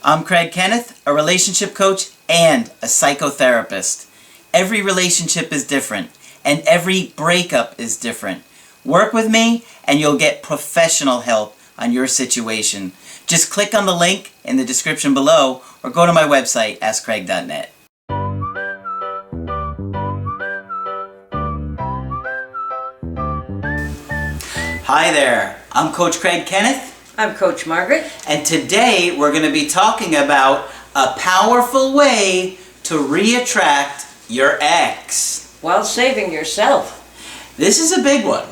I'm Craig Kenneth, a relationship coach and a psychotherapist. Every relationship is different, and every breakup is different. Work with me, and you'll get professional help on your situation. Just click on the link in the description below, or go to my website, askcraig.net. Hi there, I'm Coach Craig Kenneth. I'm Coach Margaret. And today we're going to be talking about a powerful way to re-attract your ex. While saving yourself. This is a big one.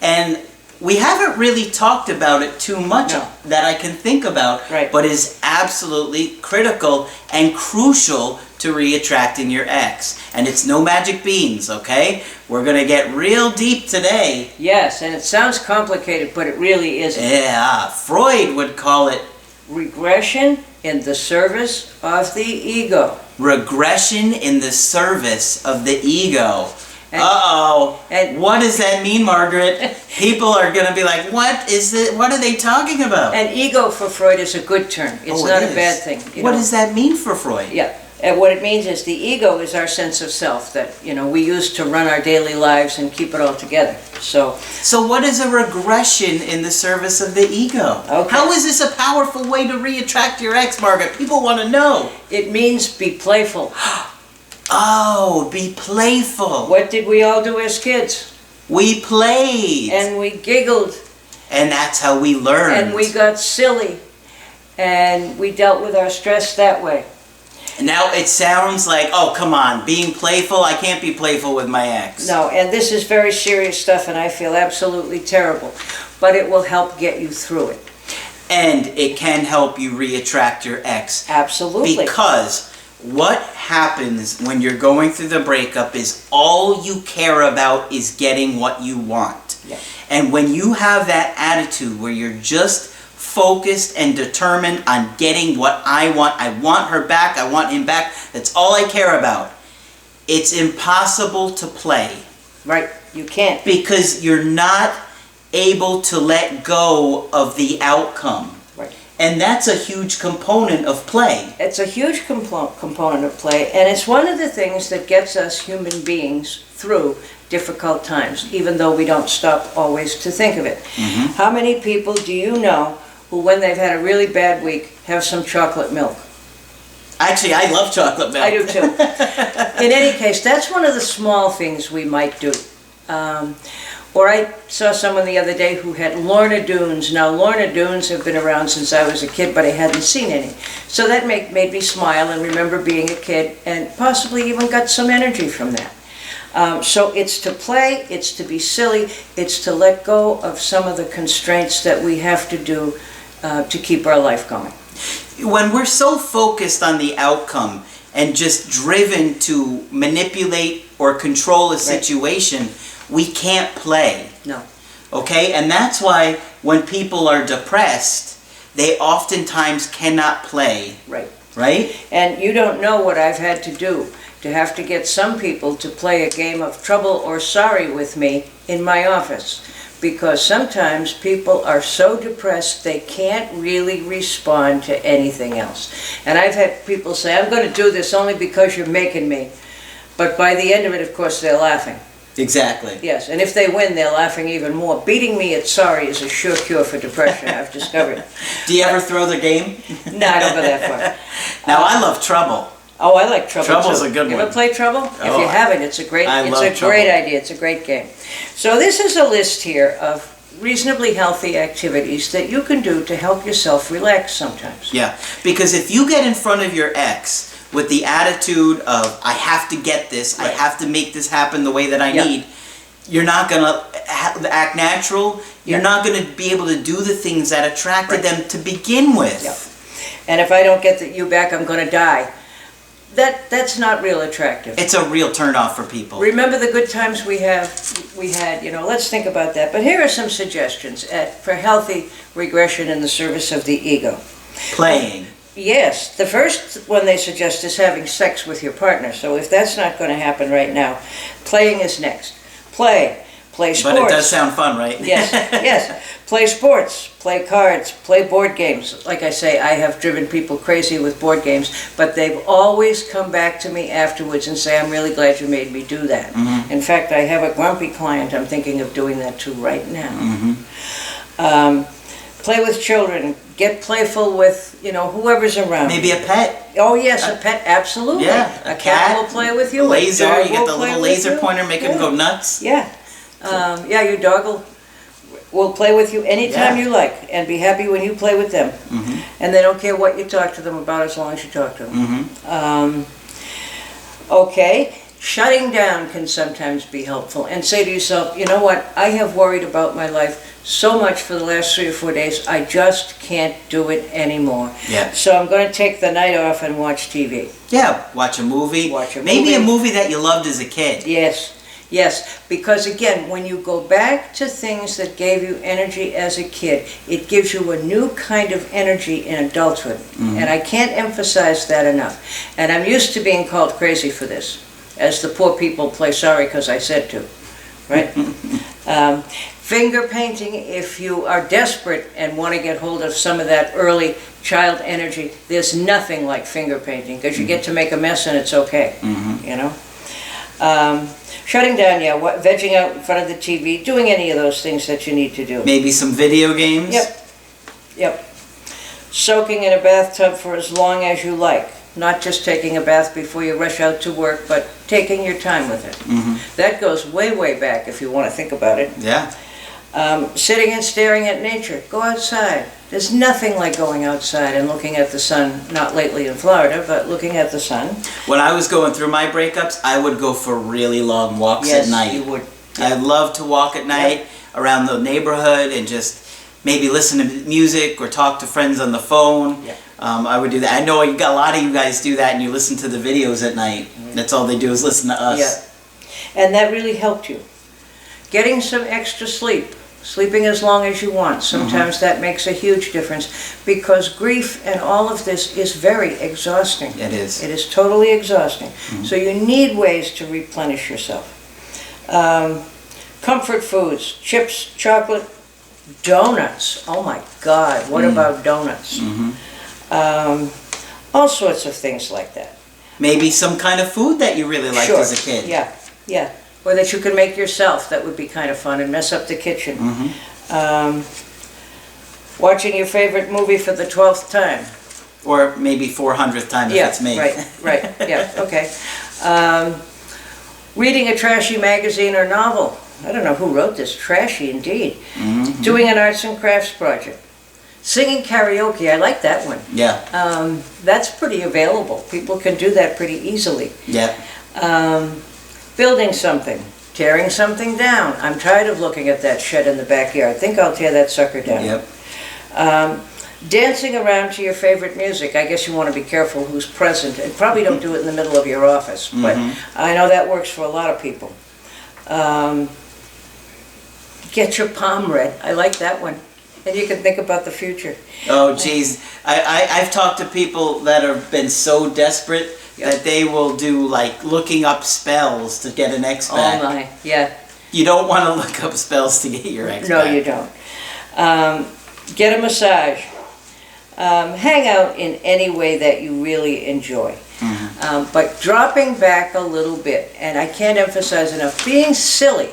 And we haven't really talked about it too much that I can think about, but is absolutely critical and crucial to re-attracting your ex. And it's no magic beans, okay? We're going to get real deep today. Yes, and it sounds complicated, but it really isn't. Yeah, Freud would call it regression in the service of the ego. Regression in the service of the ego. And what does that mean, Margaret? People are going to be like, what is it? What are they talking about? And ego for Freud is a good term. It's not a bad thing. What does that mean for Freud? Yeah. And what it means is the ego is our sense of self that, we use to run our daily lives and keep it all together. So what is a regression in the service of the ego? Okay. How is this a powerful way to re-attract your ex, Margaret? People want to know. It means be playful. Oh, be playful. What did we all do as kids? We played. And we giggled. And that's how we learned. And we got silly. And we dealt with our stress that way. Now it sounds like, oh, come on, being playful, I can't be playful with my ex. No, and this is very serious stuff, and I feel absolutely terrible. But it will help get you through it. And it can help you re-attract your ex. Absolutely. Because what happens when you're going through the breakup is all you care about is getting what you want. Yeah. And when you have that attitude where you're just focused and determined on getting what I want her back, I want him back, that's all I care about, it's impossible to play. Right, you can't. Because you're not able to let go of the outcome. Right. And that's a huge component of play. It's a huge component of play, and it's one of the things that gets us human beings through difficult times, even though we don't stop always to think of it. Mm-hmm. How many people do you know who, when they've had a really bad week, have some chocolate milk? Actually, I love chocolate milk. I do too. In any case, that's one of the small things we might do. Or I saw someone the other day who had Lorna Doones. Now, Lorna Doones have been around since I was a kid, but I hadn't seen any. So that made me smile and remember being a kid, and possibly even got some energy from that. So it's to play, it's to be silly, it's to let go of some of the constraints that we have to do to keep our life going. When we're so focused on the outcome and just driven to manipulate or control a situation, we can't play. No. Okay? And that's why when people are depressed, they oftentimes cannot play. Right. Right? And you don't know what I've had to do to have to get some people to play a game of trouble or sorry with me in my office. Because sometimes people are so depressed they can't really respond to anything else. And I've had people say, I'm going to do this only because you're making me. But by the end of it, of course, they're laughing. Exactly. Yes, and if they win, they're laughing even more. Beating me at sorry is a sure cure for depression, I've discovered. Do you ever throw the game? No, I don't go that far. Now, I love Trouble. Oh, I like Trouble Trouble's too. a good You one. ever play Trouble? If you haven't, it's a great idea. It's a great game. So this is a list here of reasonably healthy activities that you can do to help yourself relax sometimes. Yeah, because if you get in front of your ex with the attitude of, I have to get this, I have to make this happen the way that I need, you're not going to act natural, you're not going to be able to do the things that attracted them to begin with. Yeah. And if I don't get you back, I'm going to die. That's not real attractive. It's a real turnoff for people. Remember the good times we had, let's think about that. But here are some suggestions for healthy regression in the service of the ego. Playing. Yes, the first one they suggest is having sex with your partner. So if that's not going to happen right now, playing is next. Play. Play sports. But it does sound fun, right? Yes, yes. Play sports, play cards, play board games. Like I say, I have driven people crazy with board games, but they've always come back to me afterwards and say, I'm really glad you made me do that. Mm-hmm. In fact, I have a grumpy client I'm thinking of doing that to right now. Mm-hmm. Play with children. Get playful with, whoever's around. Maybe a pet. Oh yes, a pet, absolutely. Yeah, a cat will play with you. Laser, a dog you get the will play little with laser you. pointer, make him go nuts. Yeah. Your dog will play with you anytime you like and be happy when you play with them. Mm-hmm. And they don't care what you talk to them about as long as you talk to them. Mm-hmm. Okay, shutting down can sometimes be helpful and say to yourself, you know what, I have worried about my life so much for the last 3 or 4 days, I just can't do it anymore. Yeah. So I'm going to take the night off and watch TV. Yeah, watch a movie. Maybe a movie that you loved as a kid. Yes, because again, when you go back to things that gave you energy as a kid, it gives you a new kind of energy in adulthood. Mm-hmm. And I can't emphasize that enough. And I'm used to being called crazy for this, as the poor people play sorry because I said to, right? Finger painting, if you are desperate and want to get hold of some of that early child energy, there's nothing like finger painting because you get to make a mess and it's okay, Shutting down, vegging out in front of the TV, doing any of those things that you need to do. Maybe some video games. Yep. Soaking in a bathtub for as long as you like. Not just taking a bath before you rush out to work, but taking your time with it. Mm-hmm. That goes way, way back if you want to think about it. Yeah. Sitting and staring at nature. Go outside. There's nothing like going outside and looking at the sun, not lately in Florida, but looking at the sun. When I was going through my breakups, I would go for really long walks at night. Yes, you would. I love to walk at night around the neighborhood and just maybe listen to music or talk to friends on the phone. Yeah. I would do that. I know a lot of you guys do that and you listen to the videos at night. That's all they do is listen to us. Yeah. And that really helped you. Getting some extra sleep. Sleeping as long as you want. Sometimes that makes a huge difference because grief and all of this is very exhausting. It is. It is totally exhausting. So you need ways to replenish yourself. Comfort foods, chips, chocolate, donuts. Oh my God, what about donuts? All sorts of things like that. Maybe some kind of food that you really liked as a kid. Yeah. Or that you can make yourself. That would be kind of fun and mess up the kitchen. Watching your favorite movie for the 12th time. Or maybe 400th time if it's me. Right, okay. Reading a trashy magazine or novel. I don't know who wrote this. Trashy indeed. Doing an arts and crafts project. Singing karaoke, I like that one. Yeah. That's pretty available. People can do that pretty easily. Yeah. Building something, tearing something down. I'm tired of looking at that shed in the backyard. I think I'll tear that sucker down. Yep. Dancing around to your favorite music. I guess you want to be careful who's present and probably don't do it in the middle of your office, but I know that works for a lot of people. Get your palm read. I like that one. And you can think about the future. Oh, geez. I've talked to people that have been so desperate that they will do, like, looking up spells to get an ex back. Oh, my. Yeah. You don't want to look up spells to get your ex No, back. you don't. Get a massage. Hang out in any way that you really enjoy. But dropping back a little bit, and I can't emphasize enough, being silly.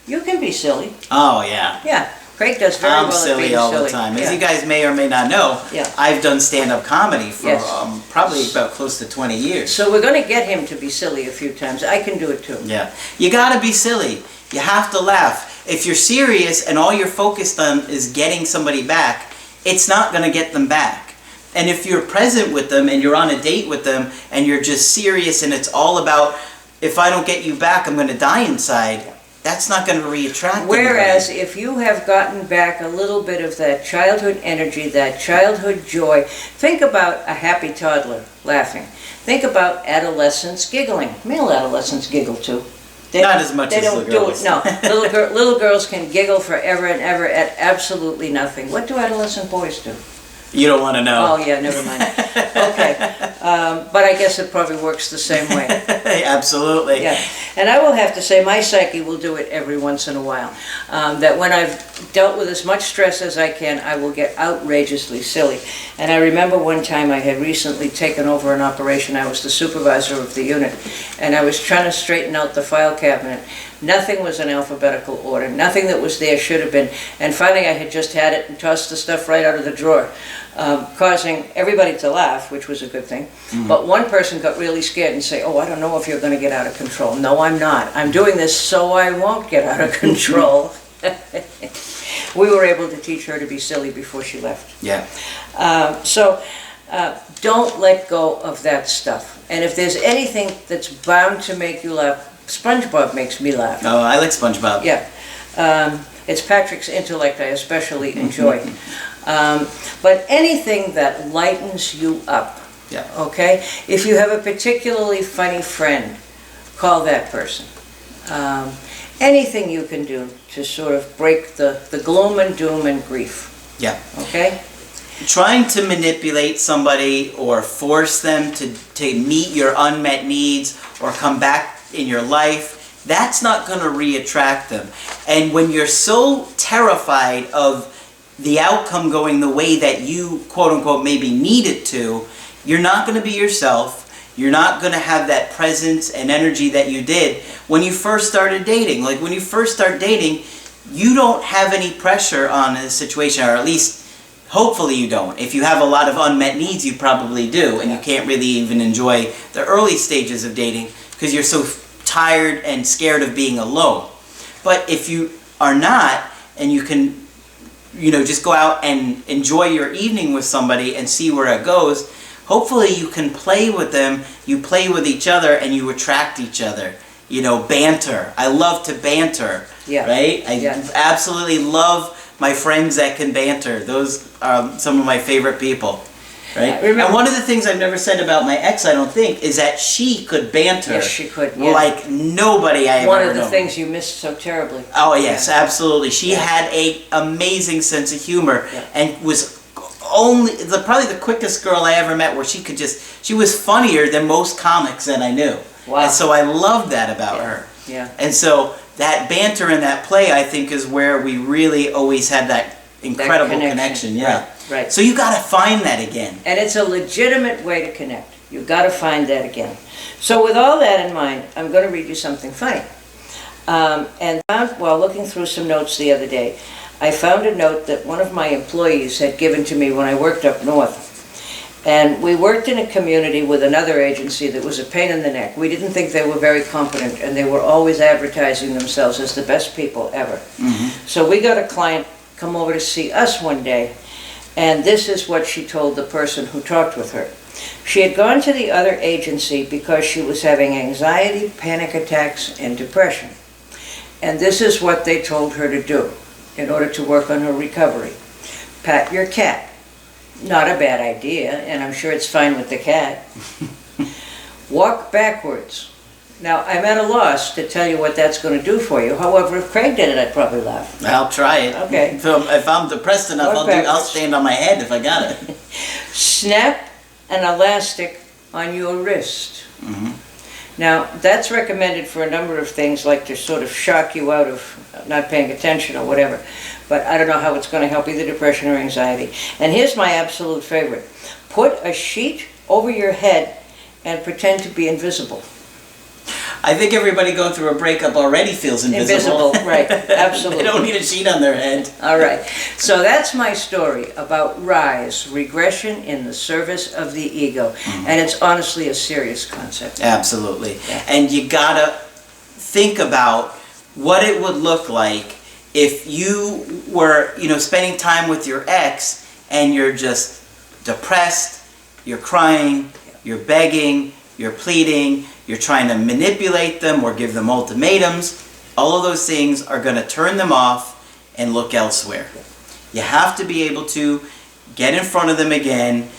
You can be silly. Oh, yeah. Yeah. Craig does very well I'm at silly being all silly. the time. As Yeah. you guys may or may not know, Yeah. I've done stand-up comedy for Yes. probably about close to 20 years. So we're going to get him to be silly a few times. I can do it too. Yeah. You gotta be silly. You have to laugh. If you're serious and all you're focused on is getting somebody back, it's not gonna get them back. And if you're present with them and you're on a date with them and you're just serious and it's all about, if I don't get you back, I'm gonna die inside, that's not going to reattract Whereas anybody. if you have gotten back a little bit of that childhood energy, that childhood joy, think about a happy toddler laughing. Think about adolescents giggling. Male adolescents giggle too. Not as much as little girls. No, little girls can giggle forever and ever at absolutely nothing. What do adolescent boys do? You don't want to know. Oh yeah, never mind. Okay, but I guess it probably works the same way. Absolutely. Yeah, and I will have to say my psyche will do it every once in a while. That when I've dealt with as much stress as I can, I will get outrageously silly. And I remember one time I had recently taken over an operation. I was the supervisor of the unit, and I was trying to straighten out the file cabinet. Nothing was in alphabetical order. Nothing that was there should have been. And finally I had just had it and tossed the stuff right out of the drawer, causing everybody to laugh, which was a good thing. But one person got really scared and say, "Oh, I don't know if you're going to get out of control." No, I'm not. I'm doing this so I won't get out of control. We were able to teach her to be silly before she left. Yeah. Don't let go of that stuff. And if there's anything that's bound to make you laugh, SpongeBob makes me laugh. Oh, I like SpongeBob. Yeah. It's Patrick's intellect I especially enjoy. But anything that lightens you up. Yeah. Okay? If you have a particularly funny friend, call that person. Anything you can do to sort of break the gloom and doom and grief. Yeah. Okay? Trying to manipulate somebody or force them to meet your unmet needs or come back in your life, that's not going to re-attract them. And when you're so terrified of the outcome going the way that you, quote unquote, maybe need it to, you're not going to be yourself. You're not going to have that presence and energy that you did when you first started dating. Like when you first start dating, you don't have any pressure on a situation, or at least hopefully you don't. If you have a lot of unmet needs, you probably do, and you can't really even enjoy the early stages of dating because you're so tired and scared of being alone. But if you are not, and you can, just go out and enjoy your evening with somebody and see where it goes, hopefully you can play with them, you play with each other, and you attract each other. Banter. I love to banter, right? I absolutely love my friends that can banter. Those are some of my favorite people, right? And one of the things I've never said about my ex, I don't think, is that she could banter. Yes, she could. Yeah. Like nobody I have ever known. One of the things you missed so terribly. Oh yes, absolutely. She had an amazing sense of humor and was probably the quickest girl I ever met, where she was funnier than most comics that I knew. Wow. And so I love that about her. Yeah. And so that banter and that play, I think, is where we really always had that incredible connection. Yeah. Right. So you got to find that again. And it's a legitimate way to connect. You've got to find that again. So with all that in mind, I'm going to read you something funny. And while looking through some notes the other day, I found a note that one of my employees had given to me when I worked up north. And we worked in a community with another agency that was a pain in the neck. We didn't think they were very competent, and they were always advertising themselves as the best people ever. So we got a client come over to see us one day, and this is what she told the person who talked with her. She had gone to the other agency because she was having anxiety, panic attacks, and depression. And this is what they told her to do in order to work on her recovery. Pat your cat. Not a bad idea, and I'm sure it's fine with the cat. Walk backwards. Now, I'm at a loss to tell you what that's going to do for you. However, if Craig did it, I'd probably laugh. I'll try it. Okay. If I'm depressed enough, I'll stand on my head if I got it. Snap an elastic on your wrist. Now, that's recommended for a number of things, like to sort of shock you out of not paying attention or whatever. But I don't know how it's going to help either depression or anxiety. And here's my absolute favorite. Put a sheet over your head and pretend to be invisible. I think everybody going through a breakup already feels invisible. Invisible, right, absolutely. They don't need a sheet on their head. All right. So that's my story about Rise, regression in the service of the ego. And it's honestly a serious concept. Absolutely. Yeah. And you gotta think about what it would look like if you were, spending time with your ex and you're just depressed, you're crying, you're begging, you're pleading, you're trying to manipulate them or give them ultimatums. All of those things are going to turn them off and look elsewhere. You have to be able to get in front of them again,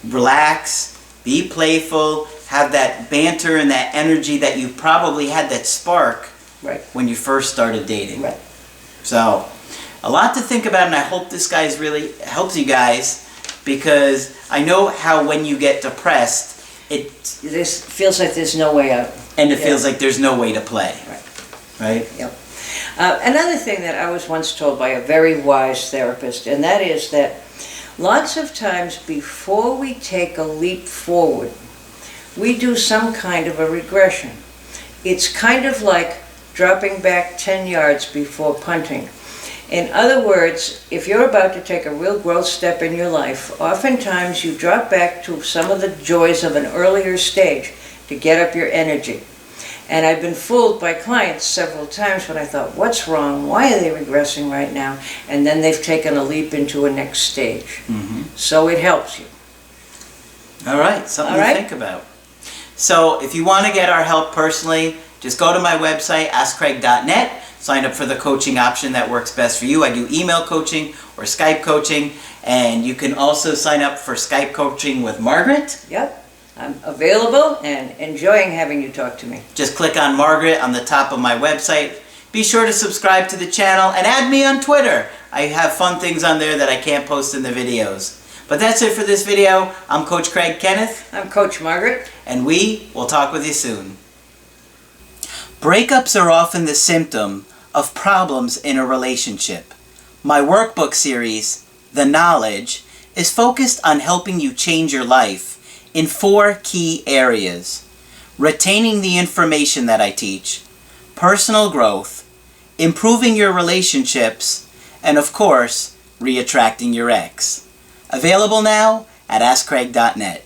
relax, be playful, have that banter and that energy that you probably had, that spark when you first started dating. Right. So, a lot to think about, and I hope this guys really helps you guys, because I know how when you get depressed, This feels like there's no way out. And it feels like there's no way to play. Right? Yep. Another thing that I was once told by a very wise therapist, and that is that lots of times before we take a leap forward, we do some kind of a regression. It's kind of like dropping back 10 yards before punting. In other words, if you're about to take a real growth step in your life, oftentimes you drop back to some of the joys of an earlier stage to get up your energy. And I've been fooled by clients several times when I thought, what's wrong? Why are they regressing right now? And then they've taken a leap into a next stage. So it helps you. All right, something to think about. So if you want to get our help personally, just go to my website, askcraig.net. Sign up for the coaching option that works best for you. I do email coaching or Skype coaching, and you can also sign up for Skype coaching with Margaret. Yep, I'm available and enjoying having you talk to me. Just click on Margaret on the top of my website. Be sure to subscribe to the channel and add me on Twitter. I have fun things on there that I can't post in the videos. But that's it for this video. I'm Coach Craig Kenneth. I'm Coach Margaret. And we will talk with you soon. Breakups are often the symptom of problems in a relationship. My workbook series, The Knowledge, is focused on helping you change your life in 4 key areas: retaining the information that I teach, personal growth, improving your relationships, and of course, re-attracting your ex. Available now at askcraig.net.